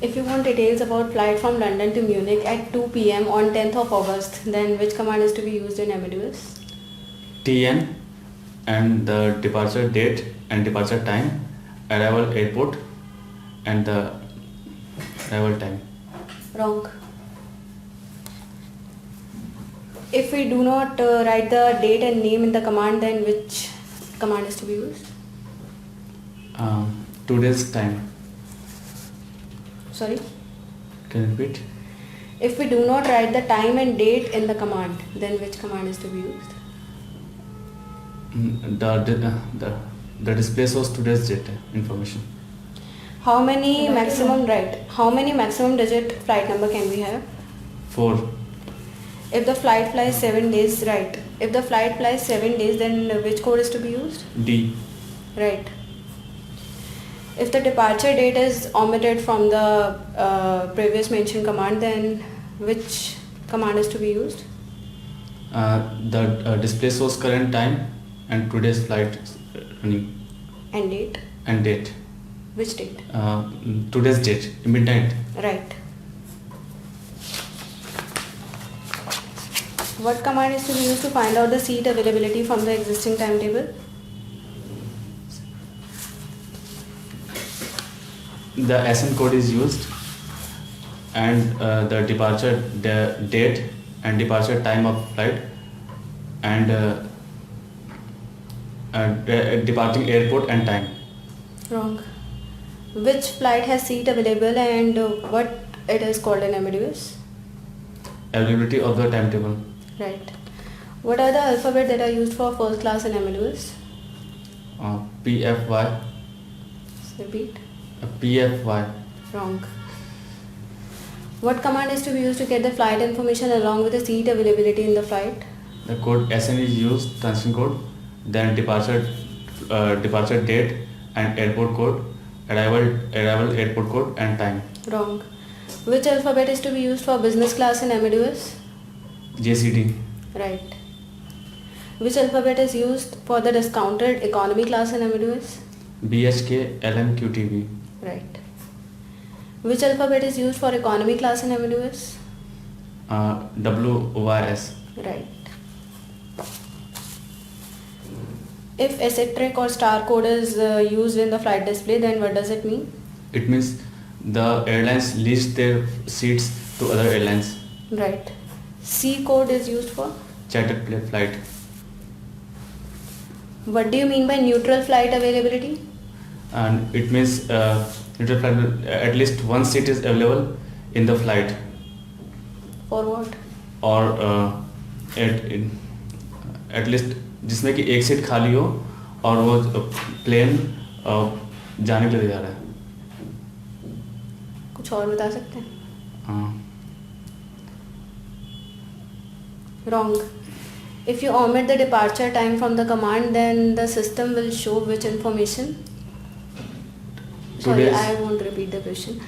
If you want details about flight from London to Munich at 2 p.m. on 10th of August, then which command is to be used in Amadeus? TN and the departure date and departure time, arrival airport and the arrival time. Wrong. If we do not write the date and name in the command, then which command is to be used? Today's time. Sorry? Can you repeat? If we do not write the time and date in the command, then which command is to be used? The display shows today's date information. How many maximum digit flight number can we have? 4. If the flight flies 7 days, right. If the flight flies 7 days, then which code is to be used? D. Right. If the departure date is omitted from the previous mentioned command, then which command is to be used? The display shows current time and today's flight running And date? and date. Which date? Today's date, midnight. Right. What command is to be used to find out the seat availability from the existing timetable? The SN code is used and the departure date and departure time of flight and departing airport and time. Wrong. Which flight has seat available and what it is called in Amadeus? Availability of the timetable. Right. What are the alphabet that are used for first class in Amadeus? PFY. Repeat. PFY. Wrong. What command is to be used to get the flight information along with the seat availability in the flight? The code SN is used, transition code, then departure date and airport code, arrival airport code and time. Wrong. Which alphabet is to be used for business class in Amadeus? JCD. Right. Which alphabet is used for the discounted economy class in Amadeus? BHK LMQTV. Right. Which alphabet is used for economy class in Amadeus? WYS. Right. If eccentric or star code is used in the flight display, then what does it mean? It means the airlines lease their seats to other airlines. Right. C code is used for? Chartered flight. What do you mean by neutral flight availability? And it means neutral flight, at least one seat is available in the flight. For what? और at least जिसमें कि एक seat खाली हो और वो plane जाने के लिए जा रहा है. कुछ और बता सकते हैं? हाँ. Wrong. If you omit the departure time from the command, then the system will show which information? Sorry, I won't repeat the question.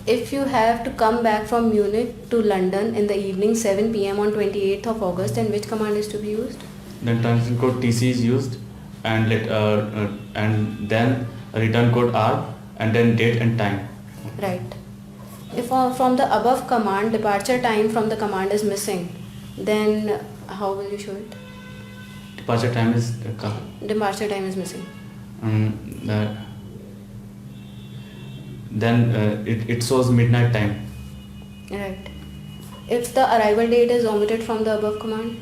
If you have to come back from Munich to London in the evening 7 p.m. on 28th of August, then which command is to be used? Then transition code TC is used and then return code R and then date and time. Right. If from the above command departure time from the command is missing, then how will you show it? Departure time is Departure time is missing. Then it shows midnight time. Right. If the arrival date is omitted from the above command?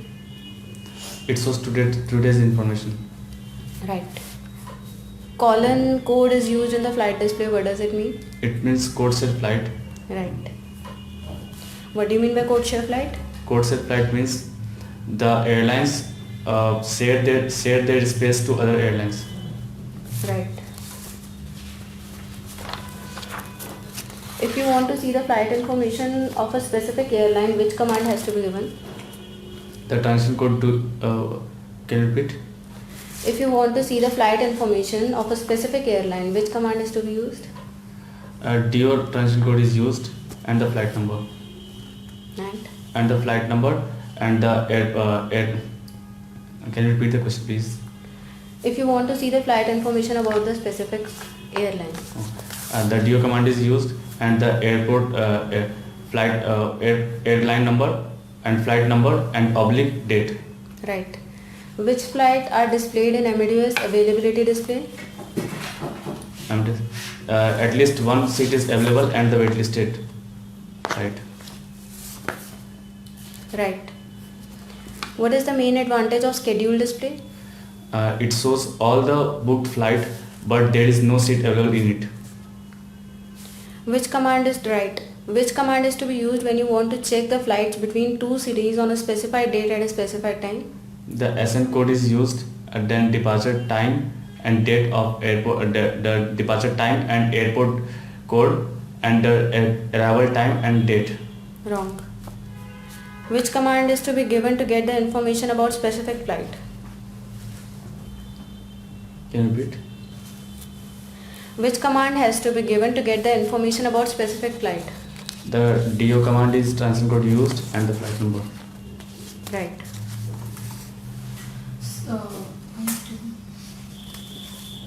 It shows today's information. Right. Colon code is used in the flight display. What does it mean? It means code share flight. Right. What do you mean by code share flight? Code share flight means the airlines share their space to other airlines. Right. If you want to see the flight information of a specific airline, which command has to be given? The transition code to can you repeat? If you want to see the flight information of a specific airline, which command is to be used? DO transition code is used and the flight number. And the flight number and the air. Can you repeat the question, please? If you want to see the flight information about the specific airline. The DO command is used and the airport airline number and flight number and oblique date. Right. Which flight are displayed in Amadeus availability display? And at least one seat is available and the wait listed. Right. Right. What is the main advantage of schedule display? It shows all the booked flight, but there is no seat available in it. Which command is right? Which command is to be used when you want to check the flights between two cities on a specified date at a specified time? The ascent code is used, then departure time and date of airport, the departure time and airport code, and the arrival time and date. Wrong. Which command is to be given to get the information about specific flight? Can you repeat? Which command has to be given to get the information about specific flight? The DO command is transit code used and the flight number. Right. So, I have to